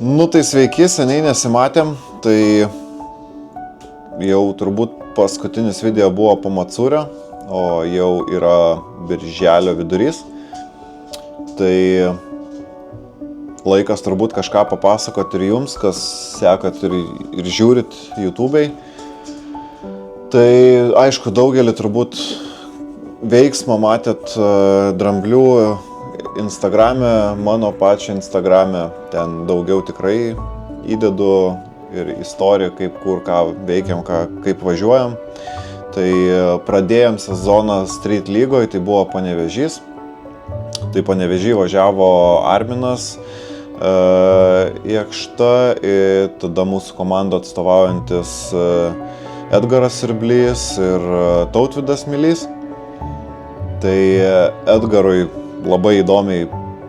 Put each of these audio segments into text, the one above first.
Nu tai sveiki, seniai nesimatėm, tai jau turbūt paskutinis video buvo po Matsūrio, o jau yra birželio vidurys. Tai laikas turbūt kažką papasakoti ir jums, kas sekat ir žiūrit YouTube'ai. Tai aišku, daugelį turbūt veiksmą matėt Dramblių Instagrame, mano pačio Instagrame. Ten daugiau tikrai įdedu ir istoriją, kaip kur ką veikiam, kaip važiuojam. Tai pradėjom sezoną Street lygoje, tai buvo Panevėžys. Tai Panevėžį važiavo Arminas Jakšta, ir tada mūsų komandą atstovaujantis Edgaras Sirblys ir Tautvydas Milys. Tai Edgarui labai įdomiai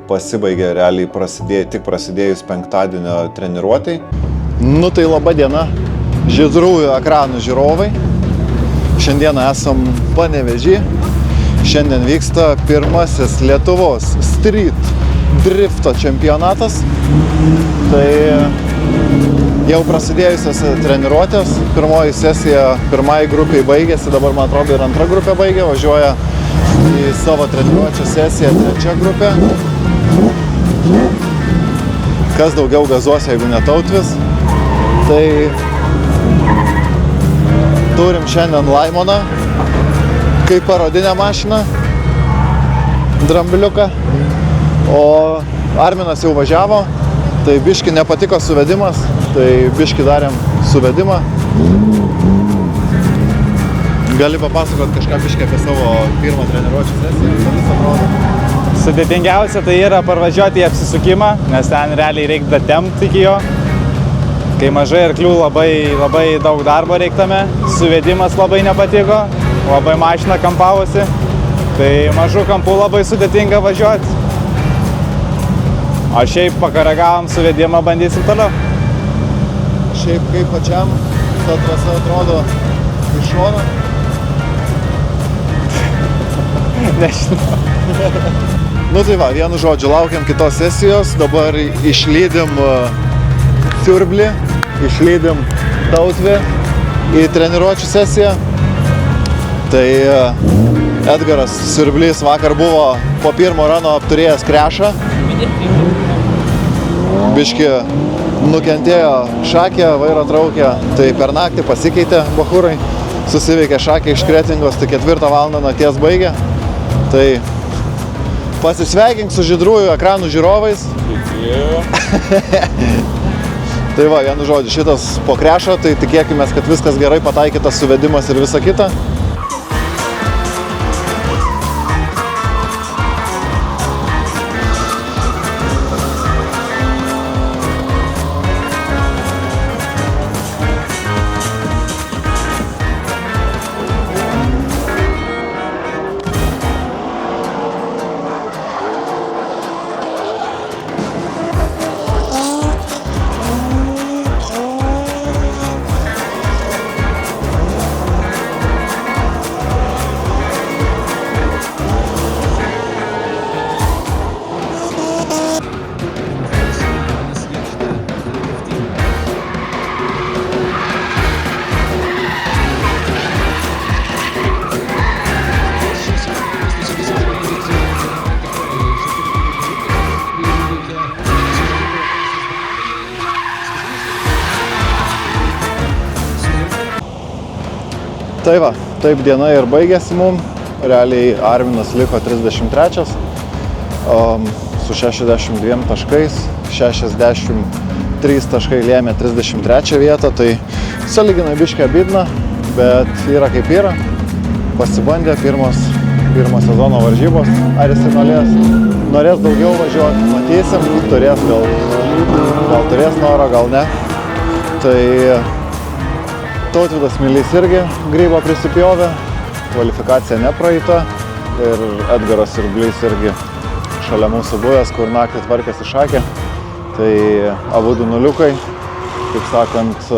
pasibaigė realiai tik prasidėjus penktadienio treniruotei. Nu tai laba diena, žydrųjų ekranų žiūrovai. Šiandieną esam Panevėžy. Šiandien vyksta pirmasis Lietuvos street drifto čempionatas. Tai jau prasidėjusios treniruotės. Pirmoji sesija pirmai grupiai baigėsi, dabar man atrodo ir antra grupė baigė, važiuoja į savo treniruočio sesiją trečia grupė. Kas daugiau gazuos, jeigu ne Tautvis. Tai turim šiandien Laimoną kaip parodinę mašiną, Drambliuką, o Arminas jau važiavo, tai biški nepatiko suvedimas, tai biški darėm suvedimą. Gali papasakot kažką biški apie savo pirmą treniruočių sesiją, kaip jis atrodo? Sudėtingiausia tai yra parvažiuoti į apsisukimą, nes ten realiai reikia datempt iki jo. Kai mažai arklių labai daug darbo reiktame, suvedimas labai nepatiko, labai mašina kampavosi, tai mažų kampų labai sudėtinga važiuoti. O šiaip pakaragavom suvedimą, bandysim toliau. Šiaip kaip pačiam ta trasa atrodo iš šono? Nežinau. Nu tai va, vienu žodžiu, laukiam kitos sesijos, dabar išlydim Siurblį, išlydim Tautvį į treniruočių sesiją. Tai Edgaras Sirblys vakar buvo po pirmo rano apturėjęs krešą. Biški nukentėjo šakė, vairo traukė, tai per naktį pasikeitė bachūrai. Susiveikė šakė iš Kretingos, tai 4 valandą nakties baigė. Tai pasisveikink su žydrųjų ekranų žiūrovais. Tai va, vienu žodžiu, šitas po krešo, tai tikėkimės, kad viskas gerai, pataikytas suvedimas ir visa kita. Tai va, taip diena ir baigėsi mum. Realiai Arminas liko 33 su 62 taškais, 63 taškai lėmė 33 vietą, tai sąlyginai biškį abidna, bet yra kaip yra. Pasibandė pirmos sezono varžybos, ar jis norės daugiau važiuoti, matysim, turės gal turės norą, gal ne. Tai Tautvydas Milys irgi grybo prisipjovė, kvalifikacija nepraeita ir Edgaras Sirblys irgi šalia mūsų buvęs, kur naktį tvarkėsi šakė. Tai abudu nuliukai, kaip sakant,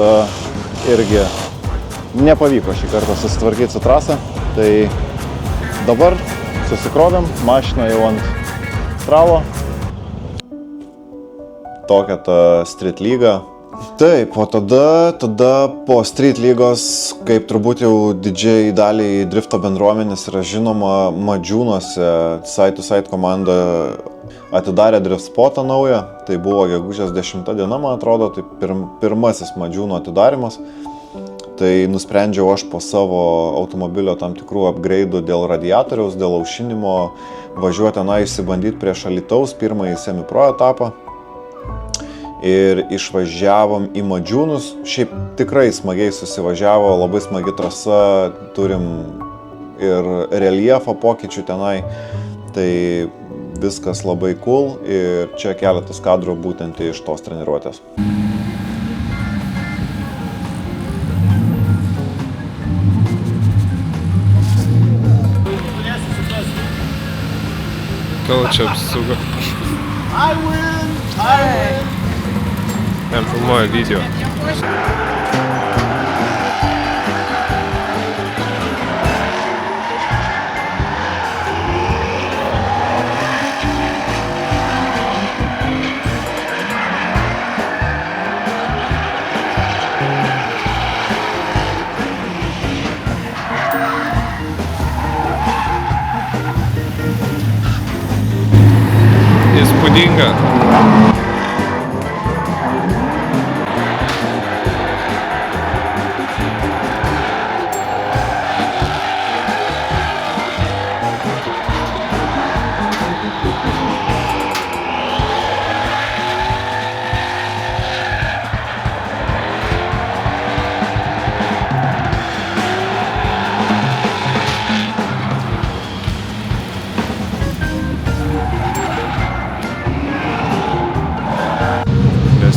irgi nepavyko šį kartą susitvarkyti su trasą. Tai dabar susikrovėm, mašina jau ant tralo. tokia ta street lyga. Taip, o tada po street lygos, kaip turbūt jau didžiai daliai drifto bendruomenės yra žinoma, Madžiūnuose Side to Side komanda atidarė drift spotą naują. Tai buvo gegužės 10 diena, man atrodo, tai pirmasis Madžiūno atidarimas. Tai nusprendžiau aš po savo automobilio tam tikrų upgrade'ų dėl radiatoriaus, dėl aušinimo važiuoti tenai išsibandyti prieš Alytaus pirmąjį semi-pro etapą. Ir išvažiavom į Madžiūnus. Šiaip tikrai smagiai susivažiavo, labai smagi trasa, turim ir reljefo pokyčių tenai. Tai viskas labai cool ir čia keletas kadrų būtent iš tos treniruotės. Gal čia apsisuga. I win! Ten filmuoja video. Įspūdinga.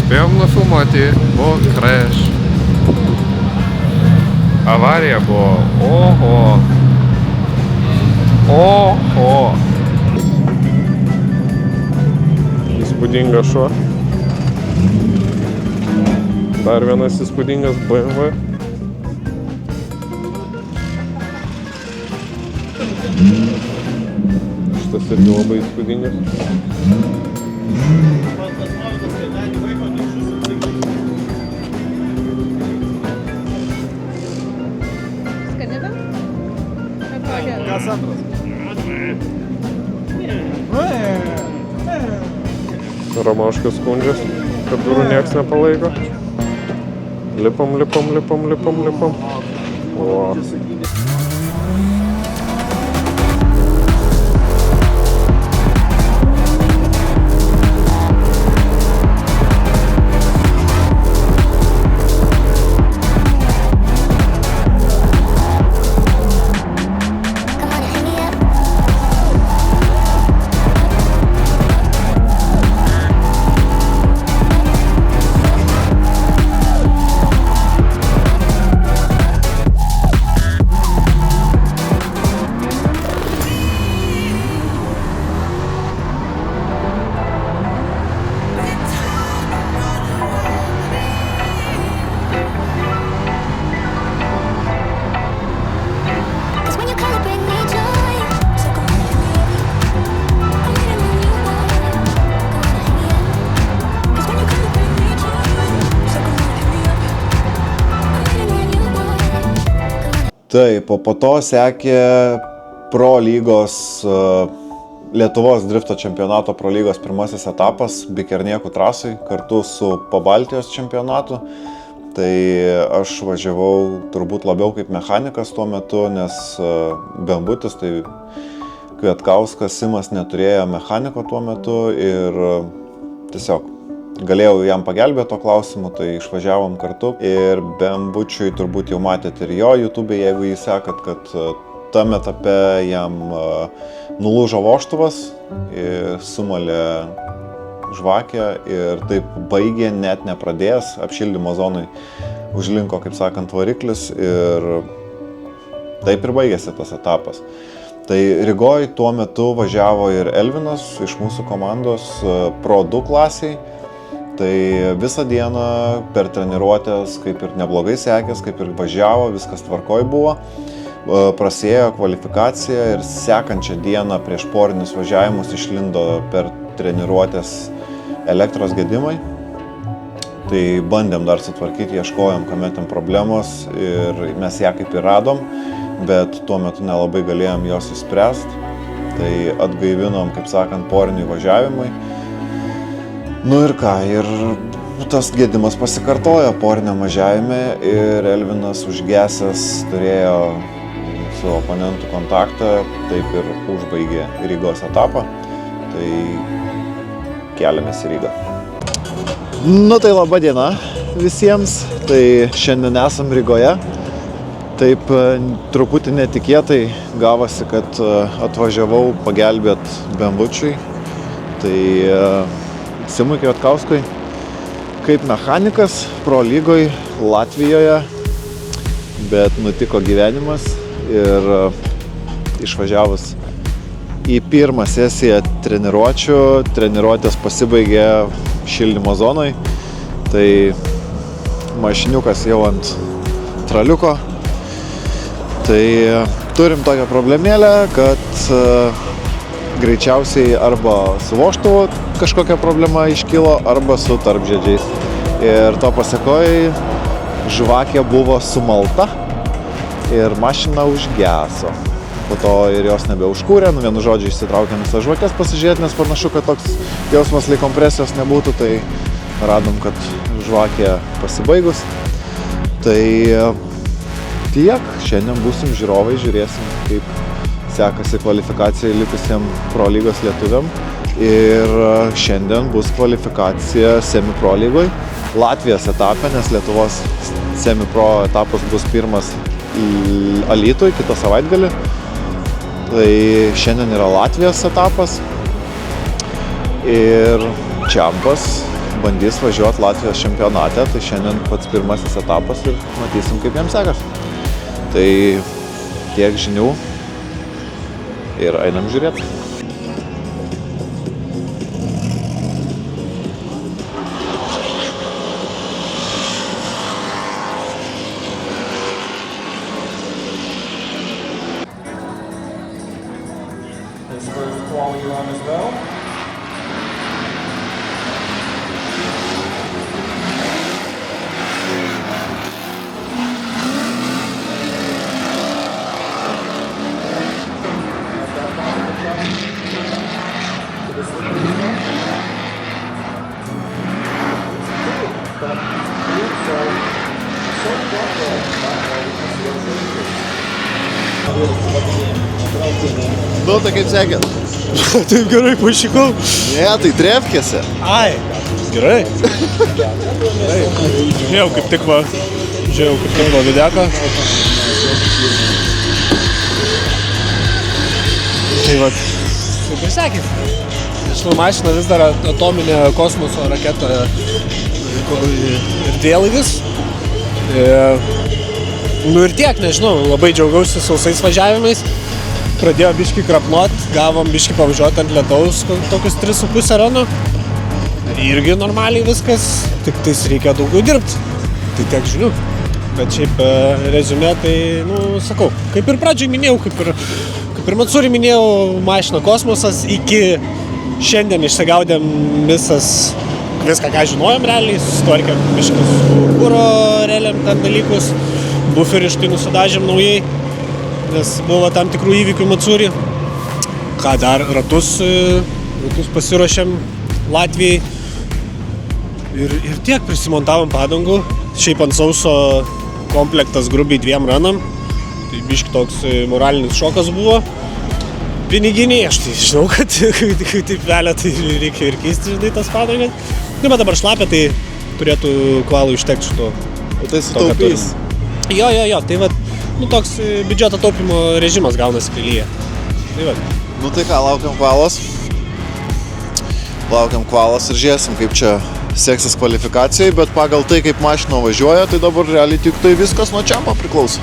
Spėjom nufilmuoti, buvo crash. Avarija buvo, oho. Įspūdingas šuo. Dar vienas įspūdingas BMW. Šitas irgi labai įspūdingas. Kas antras? Romoškas skundžias, kad durų nieks nepalaiko. Lipam. O. Taip, po to sekė Pro lygos, Lietuvos drifto čempionato Pro lygos pirmasis etapas Bikerniekų trasai kartu su Pabaltijos čempionatu. Tai aš važiavau turbūt labiau kaip mechanikas tuo metu, nes Bembutis, tai Kvietkauskas Simas neturėjo mechaniko tuo metu ir tiesiog galėjau jam pagelbėti to klausimu, tai išvažiavom kartu. Ir Bembučiui turbūt jau matėte ir jo YouTube, jeigu jį sekat, kad tam etape jam nulūžo vožtuvas, sumalė žvakę ir taip baigė net nepradėjęs, apšildymo zonai užlinko, kaip sakant, variklis ir taip ir baigėsi tas etapas. Tai Rygoj tuo metu važiavo ir Elvinas iš mūsų komandos Pro 2 klasiai. Tai visą dieną per treniruotės kaip ir neblogai sekės, kaip ir važiavo, viskas tvarkoj buvo. Prasėjo kvalifikacija ir sekančią dieną prieš porinius važiavimus išlindo per treniruotės elektros gedimai. Tai bandėm dar sutvarkyti, ieškojom, kame ten problemos ir mes ją kaip ir radom, bet tuo metu nelabai galėjom jos išspręsti. Tai atgaivinom, kaip sakant, poriniai važiavimai. Nu ir ką, ir tas gedimas pasikartojo poriniam važiavime ir Elvinas užgesęs turėjo su oponentu kontaktą, taip ir užbaigė Rygos etapą. Tai keliamės į Rygą. Nu tai laba diena visiems, tai šiandien esam Rygoje. Taip truputį netikėtai gavosi, kad atvažiavau pagelbėt Bembučiui. Tai Simui Kvietkauskui kaip mechanikas pro lygoj Latvijoje, bet nutiko gyvenimas ir išvažiavus į pirmą sesiją treniruočių, treniruotės pasibaigė šildymo zonoj, tai mašiniukas jau ant traliuko. Tai turim tokią problemėlę, kad greičiausiai arba su vožtuvu kažkokia problema iškilo, arba su tarpžiedžiais. Ir to pasekoj žvakė buvo sumalta ir mašina užgeso. Po to ir jos nebeužkūrė, vienu žodžiu išsitraukėm visas žvakės pasižiūrėti, nes panašu, kad toks jausmas lyg kompresijos nebūtų, tai radom, kad žvakė pasibaigus. Tai tiek, šiandien būsim žiūrovai, žiūrėsim, kaip sekasi kvalifikacijai likusiem Pro lygos lietuviam. Ir šiandien bus kvalifikacija Semi-Pro lygoj, Latvijos etape, nes Lietuvos Semi-Pro etapas bus pirmas Alytui kitą savaitgalį. Tai šiandien yra Latvijos etapas ir Čiampas bandys važiuoti Latvijos čempionate, tai šiandien pats pirmasis etapas ir matysim, kaip jiems sekasi. Tai tiek žinių ir einam žiūrėti. Nu, tai kaip sekėt? Taip gerai pašykau. Ne, tai trefkėse. Ai, gerai. Žiūrėjau kaip tik va videką. Tai va, kaip ir sekėt. Nežinau, mašina vis dar atominė kosmoso raketa ir dėlaivis. Nu ir tiek, nežinau, labai džiaugiausi sausais važiavimais. Pradėjo biškį krapnuot, gavom biškį pavažiuoti ant lietaus tokius 3,5 rano. Irgi normaliai viskas, tik tais reikia daugiau dirbti. Tai tiek žinių. Bet šiaip reziumė, tai, sakau, kaip ir pradžioj minėjau, kaip ir Matsuri minėjau, mašina kosmosas, iki šiandien išsigaudėm viską, ką žinojom realiai, susitvarkėm biškį su kuro realiam ten dalykus, buferį štai nusidažėm naujai, nes buvo tam tikrų įvykių Matsuri. Ką dar, ratus pasiruošėm Latvijai ir tiek prisimontavom padangų. Šiaip ant sauso komplektas grubiai 2 ranam, tai biški toks moralinis šokas buvo. Piniginiai, aš tai žinau, kad kai taip velia, tai reikia ir keisti, žinai, tas padangas. Bet dabar šlapia, tai turėtų kvalų užtekti šito. O tai sutaupys? Jo, tai va, toks biudžeto taupimo režimas gaunasi kelyje. Tai va. Nu tai ką, laukiam kvalos ir žiūrėsim, kaip čia seksis kvalifikacijai, bet pagal tai, kaip mašina važiuoja, tai dabar realiai tik tai viskas nuo Čiampo priklauso.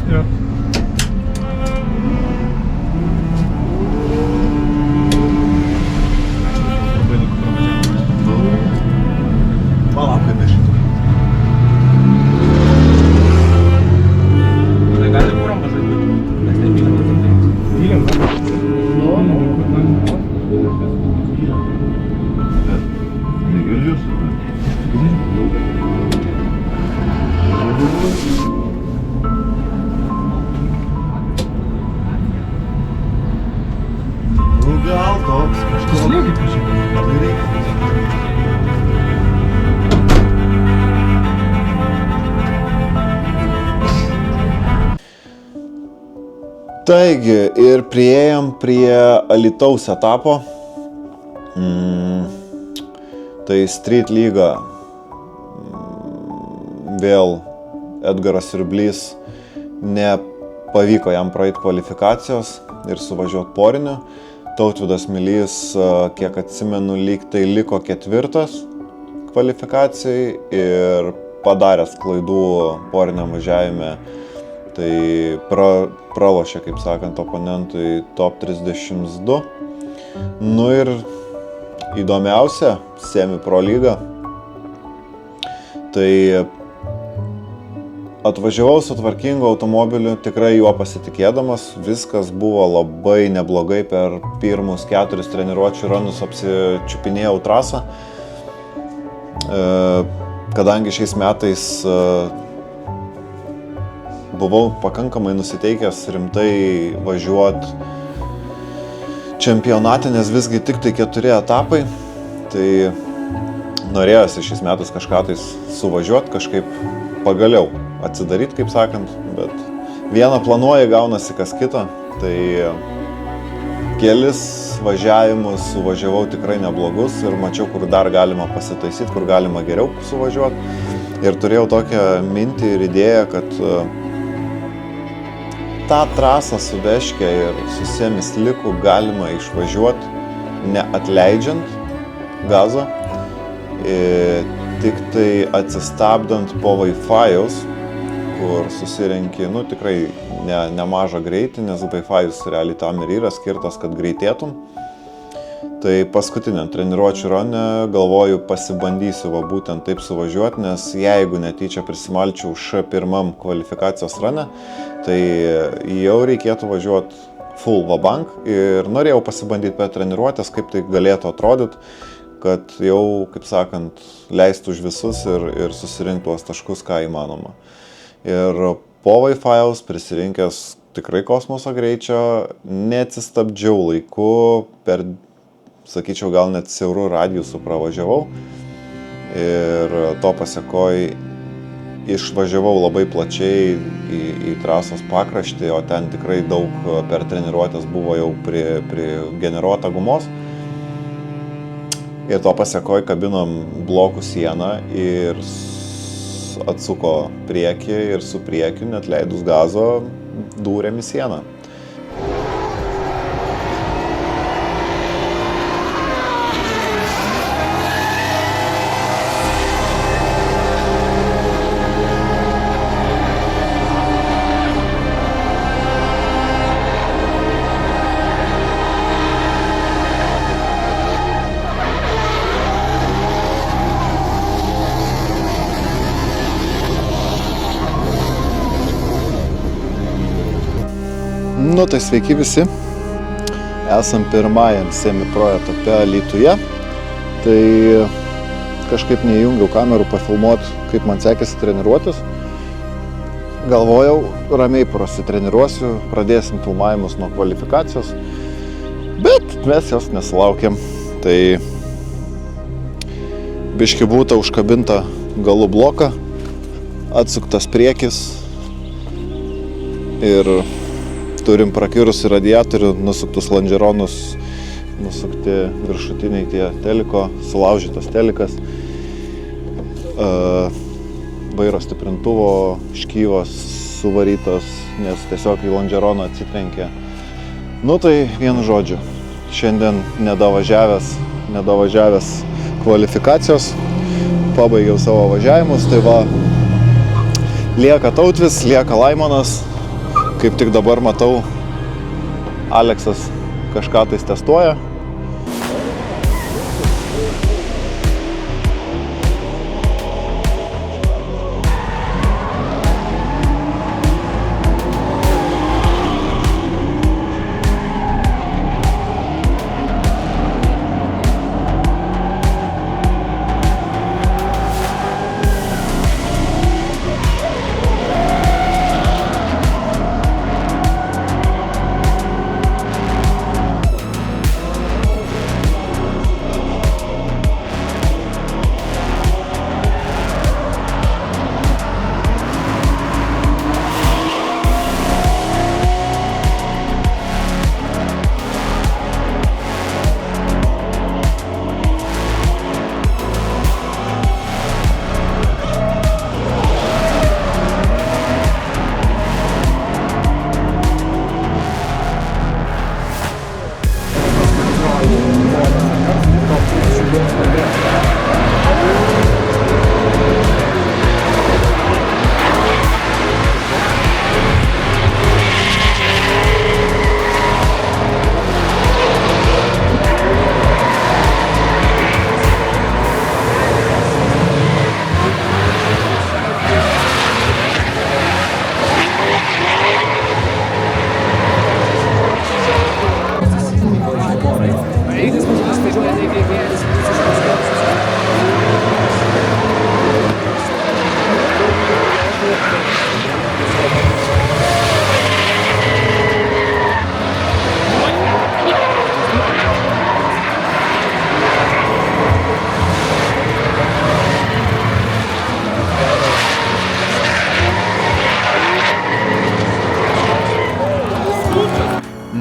Jo. Palauk, kaip iš šito. Tai gali kūrom važiuoti, nes nepylim tai. Pylim, ne? Tai girdžius? Nu gal toks kažkoks. Slėgi pažiūrėk. Taigi, ir priėjom prie Alytaus etapo. Tai Street lyga. Vėl Edgaras Siurblys nepavyko jam praeiti kvalifikacijos ir suvažiuoti poriniu. Tautvydas Milys, kiek atsimenu, lyg tai liko 4 kvalifikacijai ir padaręs klaidų poriniam važiavime. Tai pralošė, kaip sakant, oponentui top 32. Nu ir įdomiausia, Semi Pro lyga. Tai atvažiavau su tvarkingu automobiliu, tikrai juo pasitikėdamas. Viskas buvo labai neblogai, per pirmus 4 treniruočių ranus apsičiupinėjau trasą. Kadangi šiais metais buvau pakankamai nusiteikęs rimtai važiuoti čempionate, nes visgi tik tai 4 etapai. Tai norėjosi šiais metais kažką tai suvažiuoti, kažkaip pagaliau atsidaryti, kaip sakant. Bet vieną planuoji, gaunasi kas kito. Tai kelis važiavimus suvažiavau tikrai neblogus ir mačiau, kur dar galima pasitaisyti, kur galima geriau suvažiuoti. Ir turėjau tokią mintį ir idėją, kad tą trasą su Veške ir su Semi Slicku galima išvažiuoti neatleidžiant gazo, tik tai atsistabdant po Wi-Fi'aus, kur susirenki, tikrai nemažą greitį, nes Wi-Fi'us realiai tam ir yra skirtas, kad greitėtum. Tai paskutiniam treniruočių rane galvoju pasibandysiu būtent taip suvažiuoti, nes jeigu netyčia prisimalčiau Š1 kvalifikacijos rane, tai jau reikėtų važiuoti full vabank ir norėjau pasibandyti per treniruotės, kaip tai galėtų atrodyti, kad jau, kaip sakant, leistų už visus ir susirinkti tuos taškus, ką įmanoma. Ir po Wi-Fi'aus prisirinkęs tikrai kosmoso greičio, neatsistabdžiau laiku, per, sakyčiau, gal net siaurų radijusų pravažiavau ir to pasekoj išvažiavau labai plačiai į trasos pakraštį, o ten tikrai daug per treniruotės buvo jau prigeneruota gumos. Ir to pasekoj kabinom blokų sieną ir atsuko priekį ir su priekiu, net leidus gazo, dūrėm į sieną. Tai sveiki visi, esam pirmajam Semi Pro etape Alytuje, tai kažkaip neįjungiau kamerų pafilmuoti, kaip man sekėsi treniruotis. Galvojau, ramiai prasitreniruosiu, pradėsim filmavimus nuo kvalifikacijos, bet mes jos nesulaukėm. Tai biški būta užkabinta galų bloką, atsuktas priekis ir turim prakirusi radiatorių, nusuktus lonžeronus, nusukti viršutiniai tie teliko, sulaužytas telikas, vairo stiprintuvo škyvos suvarytos, nes tiesiog į lonžeroną atsitrenkė. Tai vienu žodžiu, šiandien nedavažiavęs kvalifikacijos, pabaigiau savo važiavimus, tai va, lieka Tautvis, lieka Laimonas. Kaip tik dabar matau, Aleksas kažką tais testuoja.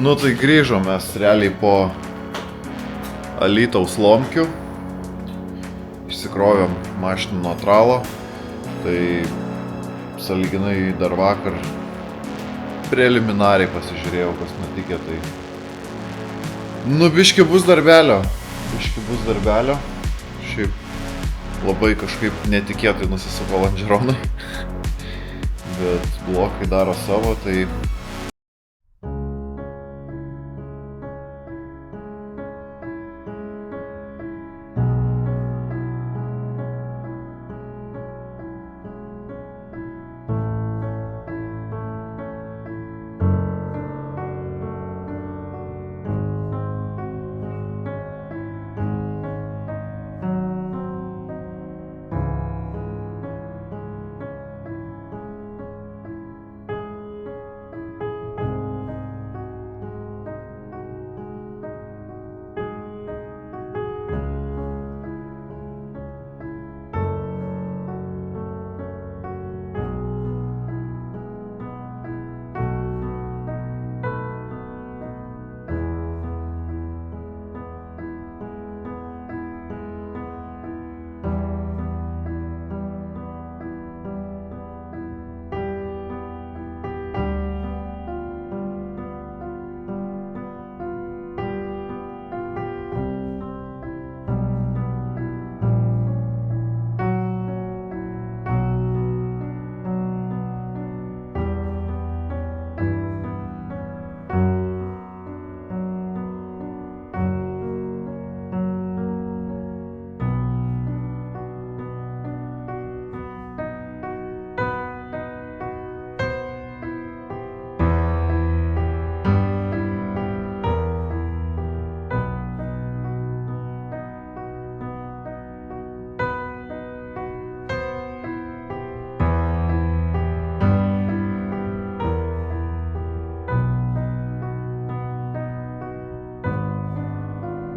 Nu tai grįžom mes realiai po Alytaus Lomkių. Išsikrovėm mašiną nuo tralo. Tai sąlyginai dar vakar preliminariai pasižiūrėjau, kas nutikė. Tai nu biški bus darbelio. Šiaip labai kažkaip netikėtai nusisuko lonžeronai. Bet blokai daro savo, tai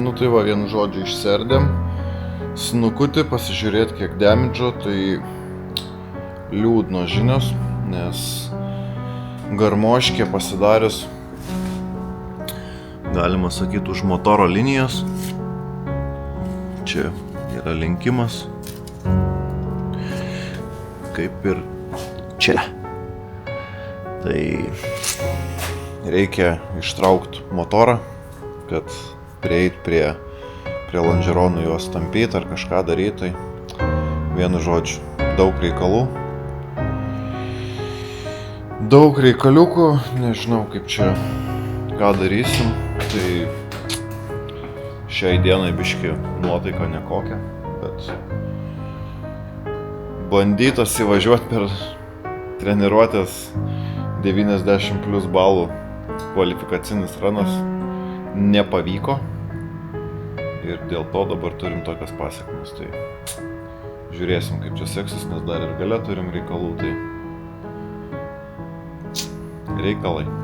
nu tai va, vienu žodžiu išserdėm. Snukutį, pasižiūrėti kiek damidžo, tai liūdnos žinios, nes garmoškė pasidarius, galima sakyti, už motoro linijos. Čia yra linkimas, kaip ir čia. Tai reikia ištraukti motorą, kad prieit prie lonžeronų juos tampyti ar kažką daryti. Tai vienu žodžiu, daug reikalų. Daug reikaliukų, nežinau kaip čia, ką darysim. Tai šiai dienai biški nuotaika nekokia, bet bandytas įvažiuoti per treniruotės 90 plus balų kvalifikacinis ranas nepavyko ir dėl to dabar turim tokias pasiekmes. Tai žiūrėsim kaip čia seksis, nes dar ir gale turim reikalų, tai reikalai.